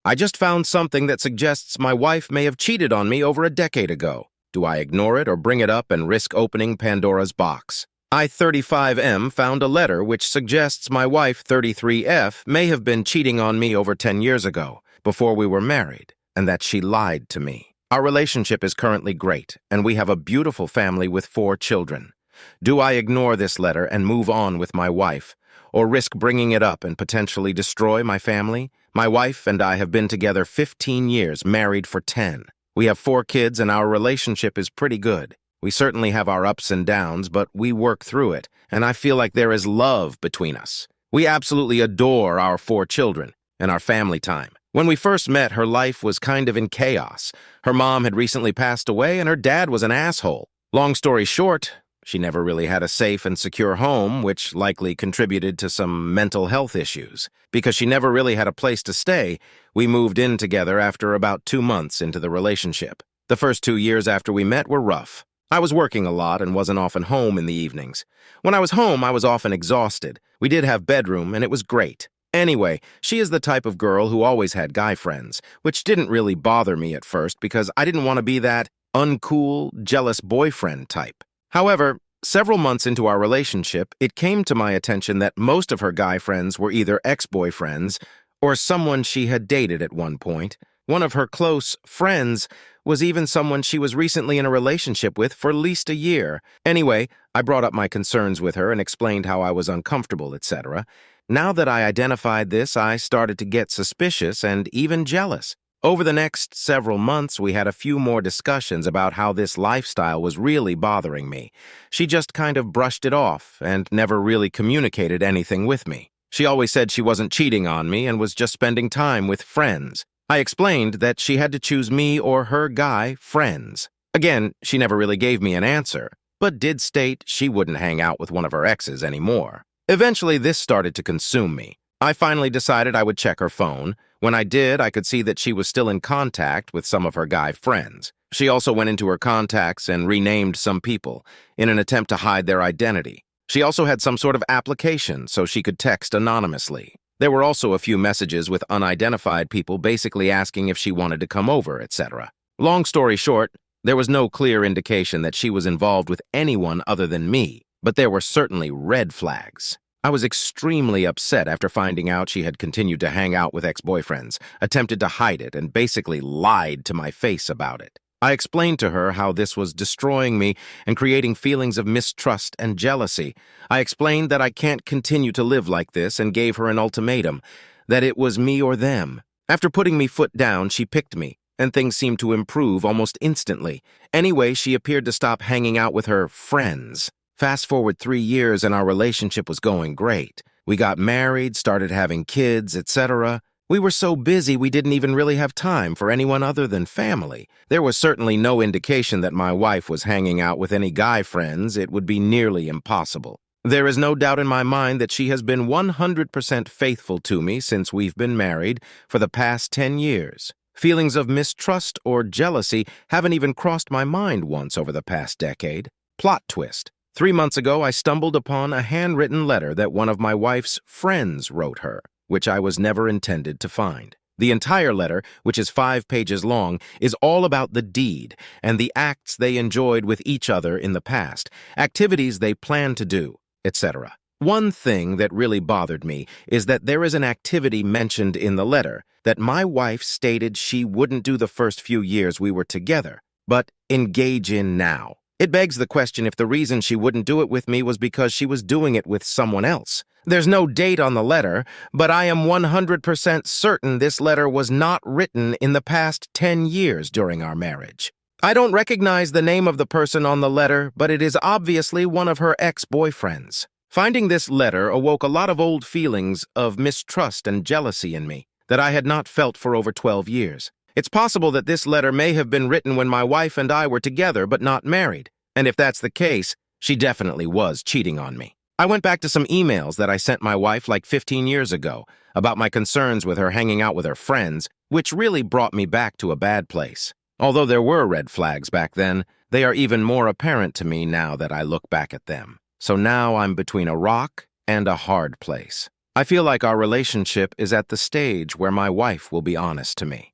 I just found something that suggests my wife may have cheated on me over a decade ago. Do I ignore it or bring it up and risk opening Pandora's box? I-35M found a letter which suggests my wife, 33F, may have been cheating on me over 10 years ago, before we were married, and that she lied to me. Our relationship is currently great, and we have a beautiful family with 4 children. Do I ignore this letter and move on with my wife, or risk bringing it up and potentially destroy my family? My wife and I have been together 15 years, married for 10. We have 4 kids, and our relationship is pretty good. We certainly have our ups and downs, but we work through it, and I feel like there is love between us. We absolutely adore our 4 children and our family time. When we first met, her life was kind of in chaos. Her mom had recently passed away, and her dad was an asshole. Long story short, she never really had a safe and secure home, which likely contributed to some mental health issues. Because she never really had a place to stay, we moved in together after about 2 months into the relationship. The first 2 years after we met were rough. I was working a lot and wasn't often home in the evenings. When I was home, I was often exhausted. We did have bedroom, and it was great. Anyway, she is the type of girl who always had guy friends, which didn't really bother me at first because I didn't want to be that uncool, jealous boyfriend type. However, several months into our relationship, it came to my attention that most of her guy friends were either ex-boyfriends or someone she had dated at one point. One of her close friends was even someone she was recently in a relationship with for at least a year. Anyway, I brought up my concerns with her and explained how I was uncomfortable, etc. Now that I identified this, I started to get suspicious and even jealous. Over the next several months, we had a few more discussions about how this lifestyle was really bothering me. She just kind of brushed it off and never really communicated anything with me. She always said she wasn't cheating on me and was just spending time with friends. I explained that she had to choose me or her guy friends. Again, she never really gave me an answer, but did state she wouldn't hang out with one of her exes anymore. Eventually, this started to consume me. I finally decided I would check her phone. When I did, I could see that she was still in contact with some of her guy friends. She also went into her contacts and renamed some people in an attempt to hide their identity. She also had some sort of application so she could text anonymously. There were also a few messages with unidentified people basically asking if she wanted to come over, etc. Long story short, there was no clear indication that she was involved with anyone other than me, but there were certainly red flags. I was extremely upset after finding out she had continued to hang out with ex-boyfriends, attempted to hide it, and basically lied to my face about it. I explained to her how this was destroying me and creating feelings of mistrust and jealousy. I explained that I can't continue to live like this and gave her an ultimatum, that it was me or them. After putting me foot down, she picked me, and things seemed to improve almost instantly. Anyway, she appeared to stop hanging out with her friends. Fast forward 3 years and our relationship was going great. We got married, started having kids, etc. We were so busy we didn't even really have time for anyone other than family. There was certainly no indication that my wife was hanging out with any guy friends. It would be nearly impossible. There is no doubt in my mind that she has been 100% faithful to me since we've been married for the past 10 years. Feelings of mistrust or jealousy haven't even crossed my mind once over the past decade. Plot twist. 3 months ago, I stumbled upon a handwritten letter that one of my wife's friends wrote her, which I was never intended to find. The entire letter, which is 5 pages long, is all about the deed and the acts they enjoyed with each other in the past, activities they planned to do, etc. One thing that really bothered me is that there is an activity mentioned in the letter that my wife stated she wouldn't do the first few years we were together, but engage in now. It begs the question if the reason she wouldn't do it with me was because she was doing it with someone else. There's no date on the letter, but I am 100% certain this letter was not written in the past 10 years during our marriage. I don't recognize the name of the person on the letter, but it is obviously one of her ex-boyfriends. Finding this letter awoke a lot of old feelings of mistrust and jealousy in me that I had not felt for over 12 years. It's possible that this letter may have been written when my wife and I were together but not married, and if that's the case, she definitely was cheating on me. I went back to some emails that I sent my wife like 15 years ago about my concerns with her hanging out with her friends, which really brought me back to a bad place. Although there were red flags back then, they are even more apparent to me now that I look back at them. So now I'm between a rock and a hard place. I feel like our relationship is at the stage where my wife will be honest to me.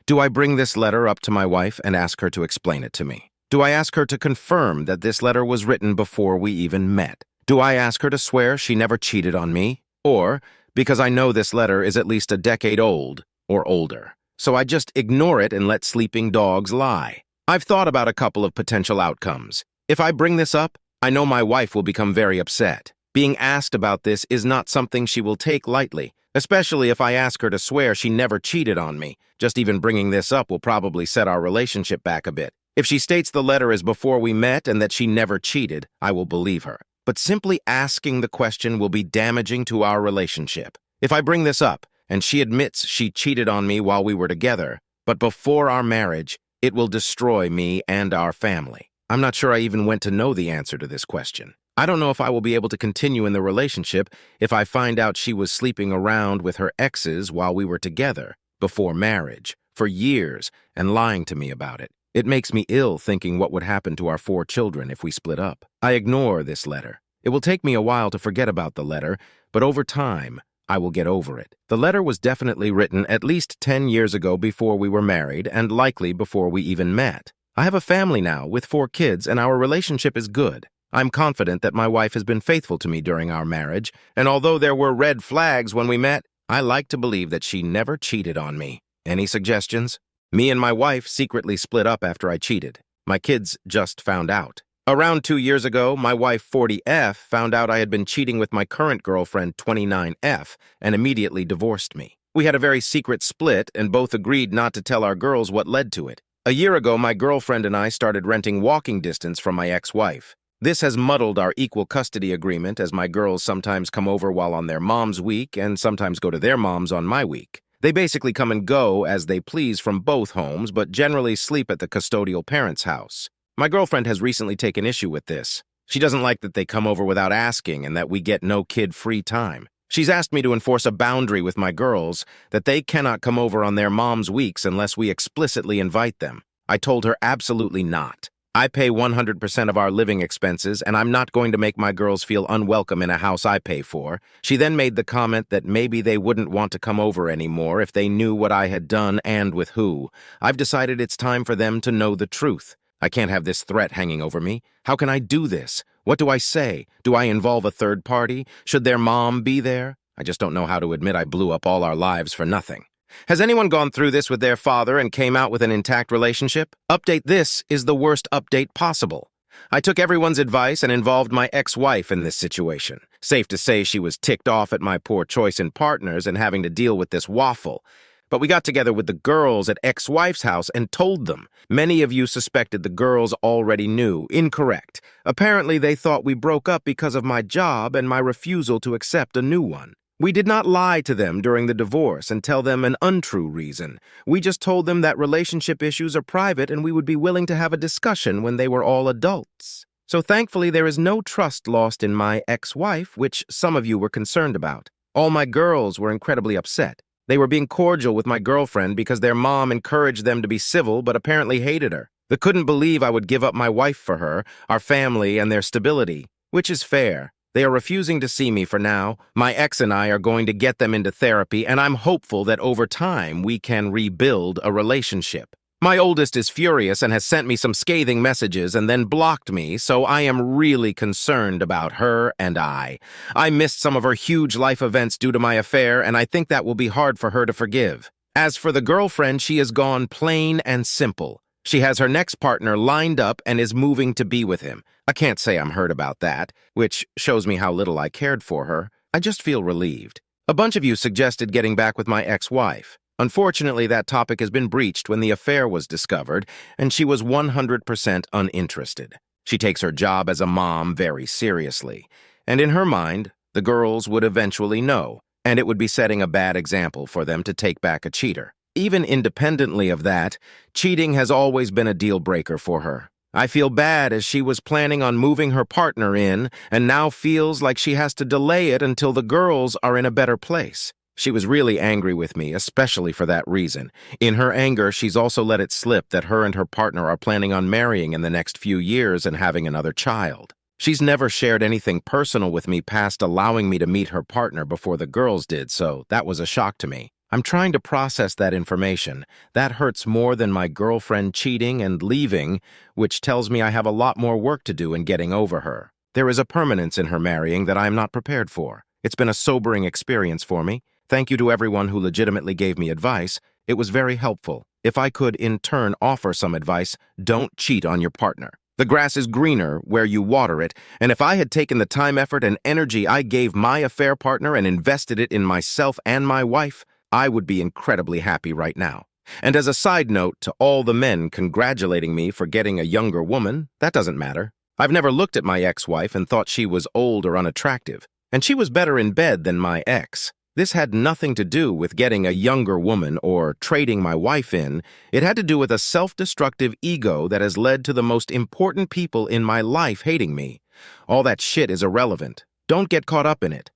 Do I bring this letter up to my wife and ask her to explain it to me? Do I ask her to confirm that this letter was written before we even met? Do I ask her to swear she never cheated on me? Or, because I know this letter is at least a decade old or older, so I just ignore it and let sleeping dogs lie? I've thought about a couple of potential outcomes. If I bring this up, I know my wife will become very upset. Being asked about this is not something she will take lightly, especially if I ask her to swear she never cheated on me. Just even bringing this up will probably set our relationship back a bit. If she states the letter is before we met and that she never cheated, I will believe her. But simply asking the question will be damaging to our relationship. If I bring this up and she admits she cheated on me while we were together, but before our marriage, it will destroy me and our family. I'm not sure I even went to know the answer to this question. I don't know if I will be able to continue in the relationship if I find out she was sleeping around with her exes while we were together, before marriage, for years, and lying to me about it. It makes me ill thinking what would happen to our 4 children if we split up. I ignore this letter. It will take me a while to forget about the letter, but over time, I will get over it. The letter was definitely written at least 10 years ago before we were married and likely before we even met. I have a family now with 4 kids and our relationship is good. I'm confident that my wife has been faithful to me during our marriage, and although there were red flags when we met, I like to believe that she never cheated on me. Any suggestions? Me and my wife secretly split up after I cheated. My kids just found out. Around 2 years ago, my wife 40F found out I had been cheating with my current girlfriend 29F and immediately divorced me. We had a very secret split and both agreed not to tell our girls what led to it. A year ago, my girlfriend and I started renting walking distance from my ex-wife. This has muddled our equal custody agreement as my girls sometimes come over while on their mom's week and sometimes go to their mom's on my week. They basically come and go as they please from both homes, but generally sleep at the custodial parent's house. My girlfriend has recently taken issue with this. She doesn't like that they come over without asking and that we get no kid-free time. She's asked me to enforce a boundary with my girls that they cannot come over on their mom's weeks unless we explicitly invite them. I told her absolutely not. I pay 100% of our living expenses, and I'm not going to make my girls feel unwelcome in a house I pay for. She then made the comment that maybe they wouldn't want to come over anymore if they knew what I had done and with who. I've decided it's time for them to know the truth. I can't have this threat hanging over me. How can I do this? What do I say? Do I involve a third party? Should their mom be there? I just don't know how to admit I blew up all our lives for nothing. Has anyone gone through this with their father and came out with an intact relationship? Update this is the worst update possible. I took everyone's advice and involved my ex-wife in this situation. Safe to say she was ticked off at my poor choice in partners and having to deal with this waffle. But we got together with the girls at ex-wife's house and told them. Many of you suspected the girls already knew. Incorrect. Apparently they thought we broke up because of my job and my refusal to accept a new one. We did not lie to them during the divorce and tell them an untrue reason. We just told them that relationship issues are private and we would be willing to have a discussion when they were all adults. So thankfully there is no trust lost in my ex-wife, which some of you were concerned about. All my girls were incredibly upset. They were being cordial with my girlfriend because their mom encouraged them to be civil but apparently hated her. They couldn't believe I would give up my wife for her, our family, and their stability, which is fair. They are refusing to see me for now. My ex and I are going to get them into therapy, and I'm hopeful that over time we can rebuild a relationship. My oldest is furious and has sent me some scathing messages and then blocked me, so I am really concerned about her and I. I missed some of her huge life events due to my affair, and I think that will be hard for her to forgive. As for the girlfriend, she has gone plain and simple. She has her next partner lined up and is moving to be with him. I can't say I'm hurt about that, which shows me how little I cared for her. I just feel relieved. A bunch of you suggested getting back with my ex-wife. Unfortunately, that topic has been breached when the affair was discovered, and she was 100% uninterested. She takes her job as a mom very seriously, and in her mind, the girls would eventually know, and it would be setting a bad example for them to take back a cheater. Even independently of that, cheating has always been a deal breaker for her. I feel bad as she was planning on moving her partner in and now feels like she has to delay it until the girls are in a better place. She was really angry with me, especially for that reason. In her anger, she's also let it slip that her and her partner are planning on marrying in the next few years and having another child. She's never shared anything personal with me past allowing me to meet her partner before the girls did, so that was a shock to me. I'm trying to process that information. That hurts more than my girlfriend cheating and leaving, which tells me I have a lot more work to do in getting over her. There is a permanence in her marrying that I am not prepared for. It's been a sobering experience for me. Thank you to everyone who legitimately gave me advice. It was very helpful. If I could, in turn, offer some advice, don't cheat on your partner. The grass is greener where you water it, and if I had taken the time, effort, and energy I gave my affair partner and invested it in myself and my wife, I would be incredibly happy right now. And as a side note to all the men congratulating me for getting a younger woman, that doesn't matter. I've never looked at my ex-wife and thought she was old or unattractive, and she was better in bed than my ex. This had nothing to do with getting a younger woman or trading my wife in. It had to do with a self-destructive ego that has led to the most important people in my life hating me. All that shit is irrelevant. Don't get caught up in it.